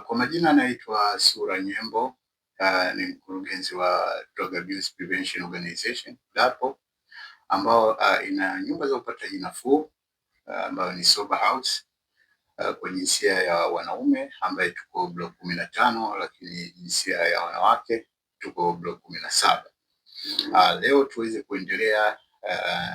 Kwa majina anaitwa Sura Nyembo. Ni mkurugenzi wa Drug Abuse Prevention Organization DAPO, ambao ina nyumba za upataji nafuu ambayo ni sober house kwa jinsia ya wanaume ambaye tuko block 15, lakini jinsia ya wanawake tuko block 17. Leo tuweze kuendelea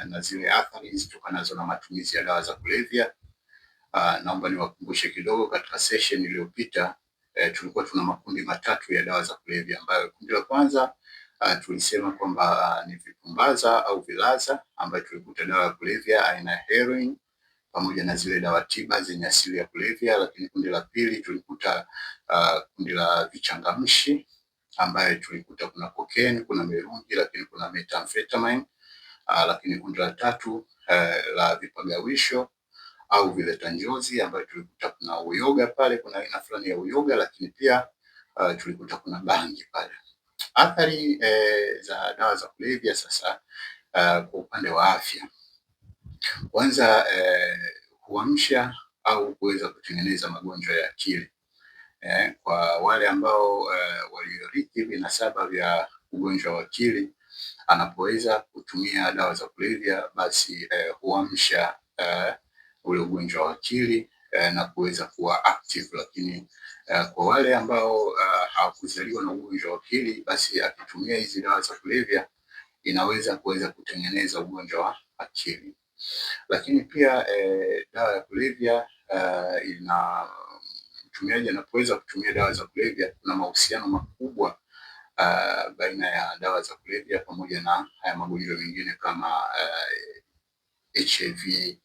na zile athari zitokanazo na matumizi ya dawa za kulevya. Naomba niwakumbushe kidogo, katika session iliyopita tulikuwa tuna makundi matatu ya dawa za kulevya, ambayo kundi la kwanza tulisema kwamba ni vipumbaza au vilaza, ambayo tulikuta dawa ya kulevya aina ya heroin pamoja na zile dawa tiba zenye asili ya kulevya. Lakini kundi la pili tulikuta kundi la vichangamshi, ambayo tulikuta kuna cocaine, kuna mirungi, lakini kuna methamphetamine. Lakini kundi la tatu la vipagawisho au vileta njozi, ambayo tulikuta kuna uyoga pale, kuna aina fulani ya uyoga, lakini pia tulikuta kuna bangi pale. Athari za dawa za kulevya sasa, kwa upande wa afya, kwanza huamsha au kuweza kutengeneza magonjwa ya akili. Kwa wale ambao waliorithi vinasaba vya ugonjwa wa akili, anapoweza kutumia dawa za kulevya basi huamsha ule ugonjwa wa akili na kuweza kuwa active. Lakini kwa wale ambao hawakuzaliwa na ugonjwa wa akili, basi akitumia hizi dawa za kulevya inaweza kutengeneza ugonjwa wa akili. Lakini pia dawa ya kulevya mtumiaji anapoweza kutumia dawa za kulevya, kuna mahusiano makubwa baina ya dawa za kulevya pamoja na haya magonjwa mengine kama HIV.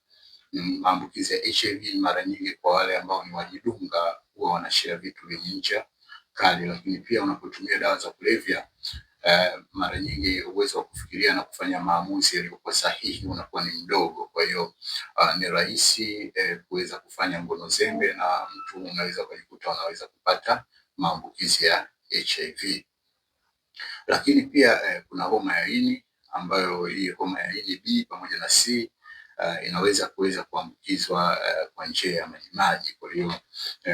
Maambukizi ya HIV mara nyingi kwa wale ambao ni wajidunga huwa wanashare vitu vyenye ncha kali. Lakini pia unapotumia dawa za kulevya mara nyingi uwezo wa kufikiria na kufanya maamuzi yaliyokuwa sahihi unakuwa ni mdogo. Kwa hiyo ni rahisi kuweza kufanya ngono zembe, na mtu unaweza kujikuta unaweza kupata maambukizi ya HIV. Lakini pia kuna homa ya ini, ambayo hii homa ya ini B pamoja na C inaweza kuambukizwa kwa njia ya majimaji. Kwa hiyo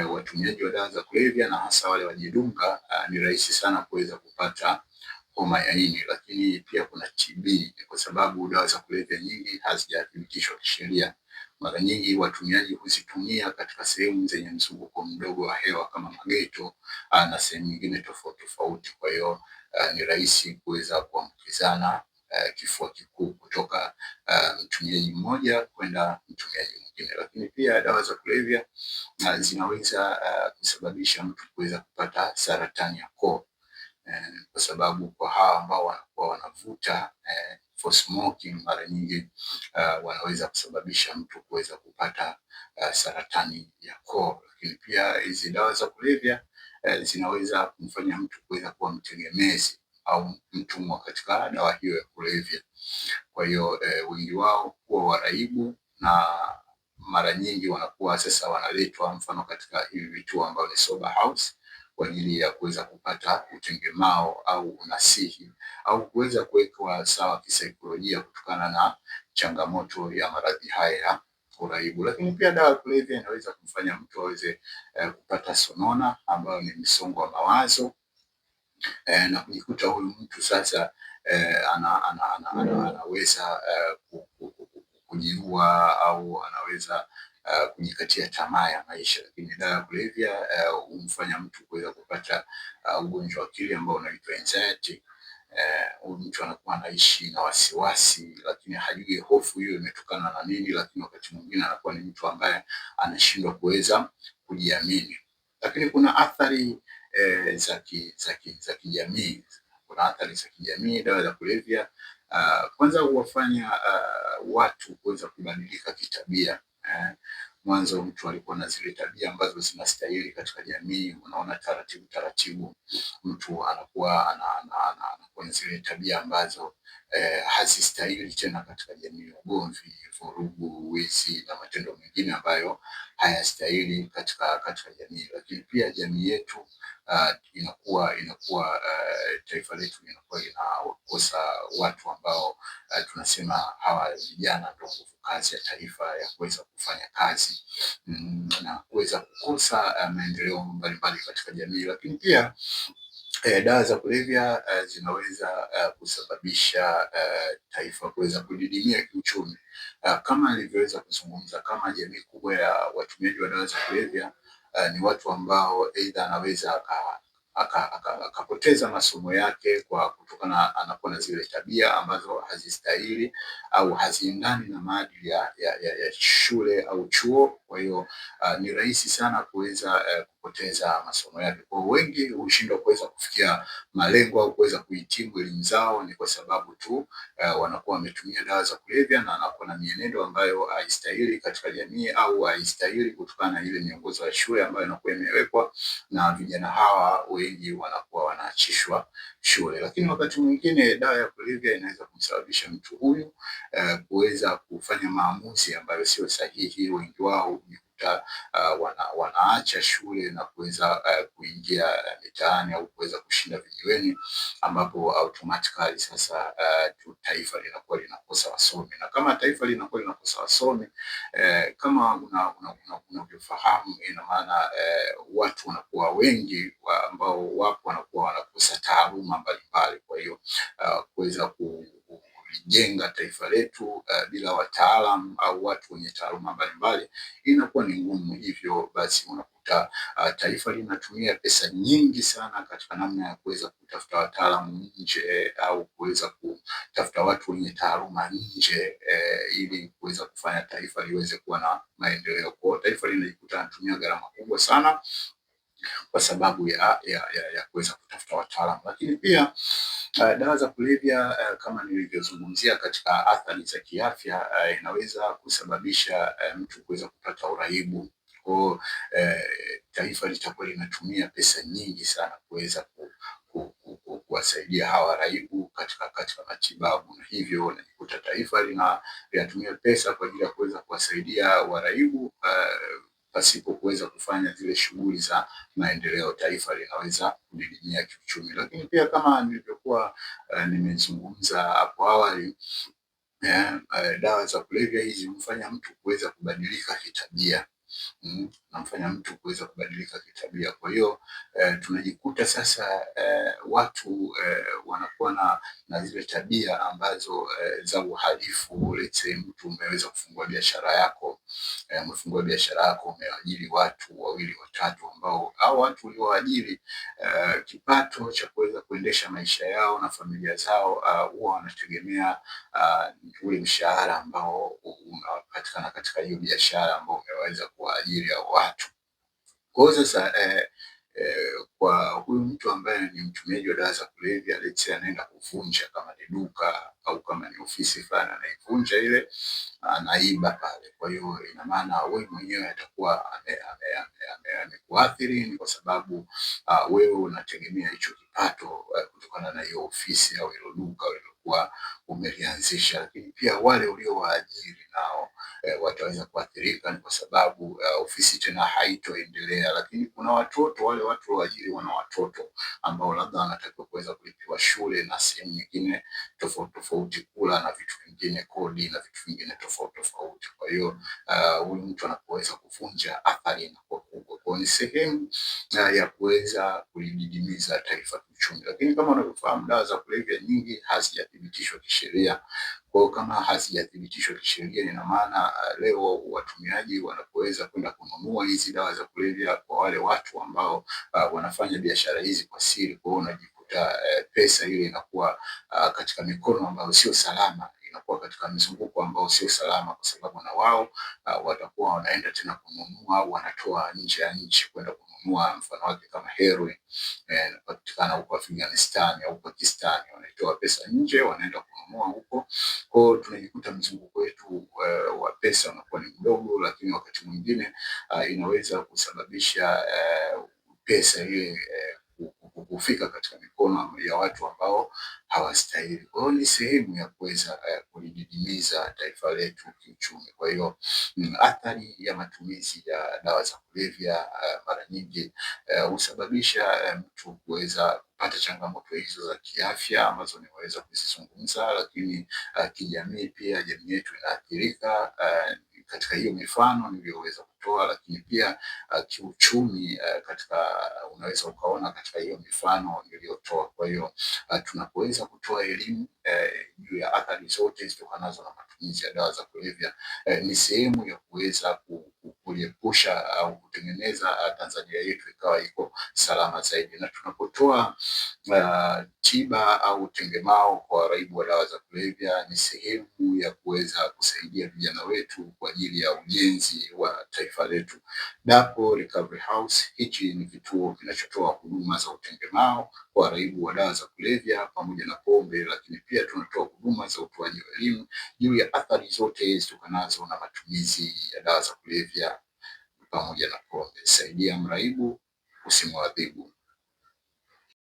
watumiaji wa dawa za kulevya na hasa wale wajidunga ni rahisi sana kuweza kupata homa ya ini. Lakini pia kuna TB, kwa sababu dawa za kulevya nyingi hazijathibitishwa kisheria. Mara nyingi watumiaji huzitumia katika sehemu zenye mzunguko mdogo wa hewa kama mageto na sehemu nyingine tofauti tofauti. Kwa hiyo ni rahisi kuweza kuambukizana kifua kikuu kutoka mtumiaji mmoja kwenda mtumiaji mwingine. Lakini pia dawa za kulevya zinaweza kusababisha mtu kuweza kupata saratani ya koo, kwa sababu kwa hawa ambao wanakuwa wanavuta for smoking, mara nyingi wanaweza kusababisha mtu kuweza kupata saratani ya koo. Lakini pia hizi dawa za kulevya zinaweza kumfanya mtu kuweza kuwa mtegemezi au mtumwa katika dawa hiyo ya kulevya. Kwa hiyo wengi wao huwa waraibu, na mara nyingi wanakuwa sasa wanaletwa mfano katika hivi vituo ambao ni sober house kwa ajili ya kuweza kupata utengemao au unasihi au kuweza kuwekwa sawa kisaikolojia kutokana na changamoto ya maradhi haya ya uraibu. Lakini pia dawa ya kulevya inaweza kumfanya mtu aweze kupata sonona, ambayo ni msongo wa mawazo, na kujikuta huyu mtu sasa anaweza kujiua au anaweza kujikatia tamaa ya maisha. Lakini dawa ya kulevya humfanya mtu kuweza kupata ugonjwa wa akili ambao unaitwa anxiety. Huyu mtu anakuwa anaishi na wasiwasi, lakini hajui hofu hiyo imetokana na nini. Lakini wakati mwingine anakuwa ni mtu ambaye anashindwa kuweza kujiamini. Lakini kuna athari za kijamii. Kuna athari za kijamii dawa za kulevya. Kwanza huwafanya watu kuweza kubadilika kitabia. Mwanzo mtu alikuwa na zile tabia ambazo zinastahili katika jamii, unaona taratibu mtu anakuwa kwenye zile tabia ambazo hazistahili tena katika jamii: ugomvi, vurugu, wizi na matendo mengine ambayo hayastahili katika jamii. Lakini pia jamii yetu taifa letu linakuwa linakosa watu ambao tunasema hawa vijana ndio nguvu kazi ya taifa ya kuweza kufanya kazi na kuweza kukosa maendeleo mbalimbali katika jamii. Lakini pia dawa za kulevya zinaweza kusababisha taifa kuweza kudidimia kiuchumi. Kama alivyoweza kuzungumza, kama jamii kubwa ya watumiaji wa dawa za kulevya ni watu ambao aidha anaweza akapoteza masomo yake kwa kutokana anakuwa na zile tabia ambazo hazistahili au haziendani na maadili ya shule au chuo. Kwa hiyo ni rahisi sana kuweza kupoteza masomo yake. Kwa wengi hushindwa kuweza kufikia malengo au kuweza kuhitimu elimu zao, ni kwa sababu tu wanakuwa wametumia dawa za kulevya na wanakuwa na mienendo ambayo haistahili katika jamii au haistahili kutokana na ile miongozo ya shule ambayo inakuwa imewekwa, na vijana hawa wengi wanakuwa wanaachishwa shule. Lakini wakati mwingine dawa ya kulevya inaweza kumsababisha mtu huyu kuweza kufanya maamuzi ambayo sio sahihi. Wengi wao wanaacha shule na kuweza kuingia mitaani au kuweza kushinda vijiweni, ambapo automatically sasa taifa linakuwa linakosa wasomi. Na kama taifa linakuwa linakosa wasomi, kama unavyofahamu, ina maana watu wanakuwa wengi ambao wapo wanakuwa wanakosa taaluma mbalimbali. Kwa hiyo kuweza kujenga taifa letu bila wataalam au watu wenye taaluma mbalimbali inakuwa ni ngumu. Hivyo basi unakuta taifa linatumia pesa nyingi sana katika namna ya kuweza kutafuta wataalamu nje au kuweza kutafuta watu wenye taaluma nje ili kuweza kufanya taifa liweze kuwa na maendeleo. Kwa hiyo taifa linajikuta linatumia gharama kubwa sana kwa sababu ya kuweza kutafuta wataalamu. Lakini pia dawa za kulevya kama nilivyozungumzia katika athari za kiafya, inaweza kusababisha mtu kuweza kupata uraibu. Kwa taifa litakuwa linatumia pesa nyingi sana kuweza kuwasaidia hawa waraibu katika matibabu, na hivyo unajikuta taifa linatumia pesa kwa ajili ya kuweza kuwasaidia waraibu pasipo kuweza kufanya zile shughuli za maendeleo. Taifa linaweza kudidimia kiuchumi. Lakini pia kama nilivyokuwa nimezungumza hapo awali, dawa za kulevya hizi humfanya mtu kuweza kubadilika kitabia. Namfanya mtu kuweza kubadilika kitabia. Kwa hiyo tunajikuta sasa watu wanakuwa na zile tabia ambazo za uhalifu. Let's say mtu umeweza kufungua biashara yako, umeajiri watu wawili watatu, ambao hao watu ulioajiri kipato cha kuweza kuendesha maisha yao na familia zao huwa wanategemea ule mshahara ambao unapatikana katika hiyo biashara ambao umeweza kuwaajiri hao watu. Kwa hiyo sasa kwa huyu mtu ambaye ni mtumiaji wa dawa za kulevya, let's say anaenda kuvunja, kama ni duka au kama ni ofisi fulani, anaivunja ile, anaiba pale. Kwa hiyo ina maana wewe mwenyewe atakuwa amekuathiri, ni kwa sababu wewe unategemea hicho kipato kutokana na hiyo ofisi au hilo duka ulilokuwa umelianzisha. Lakini pia wale uliowaajiri nao wataweza kuathirika, ni kwa sababu ofisi tena haitoendelea. Lakini kuna watoto, wale watu walioajiri wana watoto ambao labda wanatakiwa kuweza kulipiwa shule na sehemu nyingine tofauti tofauti, kula na vitu vingine, kodi na vitu vingine tofauti tofauti. Kwa hiyo huyu mtu anapoweza kuvunja, athari inakuwa kubwa. Kwa ni sehemu ya kuweza kulididimiza taifa kiuchumi. Lakini kama unavyofahamu, dawa za kulevya nyingi hazijathibitishwa kisheria. Kwa hiyo kama hazijathibitishwa kisheria, ina maana leo watumiaji wanapoweza kwenda kununua hizi dawa za kulevya kwa wale watu ambao wanafanya biashara hizi kwa siri, kwa hiyo unajikuta pesa ile inakuwa katika mikono ambayo sio salama, inakuwa katika mzunguko ambao sio salama, kwa sababu na wao watakuwa wanaenda tena kununua au wanatoa nje ya nchi kwenda kununua. Mfano wake kama heroin inapatikana huko Afghanistan au Pakistan, wanaitoa pesa nje wanaenda kununua huko. Kwa hiyo tunajikuta mzunguko wetu wa pesa unakuwa ni mdogo, lakini wakati mwingine inaweza kusababisha pesa ile kufika katika mikono ya watu ambao hawastahili. Kwa hiyo ni sehemu ya kuweza kulididimiza taifa letu kiuchumi. Kwa hiyo athari ya matumizi ya dawa za kulevya mara nyingi husababisha mtu kuweza kupata changamoto hizo za kiafya ambazo nimeweza kuzizungumza, lakini kijamii pia jamii yetu inaathirika katika hiyo mifano niliyoweza kutoa, lakini pia kiuchumi unaweza ukaona katika hiyo mifano niliyotoa. Kwa hiyo tunapoweza kutoa elimu juu ya athari zote zitokanazo na matumizi ya dawa za kulevya ni sehemu ya kuweza kuliepusha au kutengeneza Tanzania yetu ikawa iko salama zaidi. Na tunapotoa tiba au tengemao kwa waraibu wa dawa za kulevya ni sehemu ya kuweza kusaidia vijana wetu kwa ajili ya ujenzi wa taifa letu. Dapo Recovery House, hichi ni kituo kinachotoa huduma za utengemao kwa waraibu wa dawa za kulevya pamoja na pombe, lakini pia tunatoa huduma za utoaji wa elimu juu ya athari zote zitokanazo na matumizi ya dawa za kulevya pamoja na pombe. Saidia mraibu, usimwadhibu.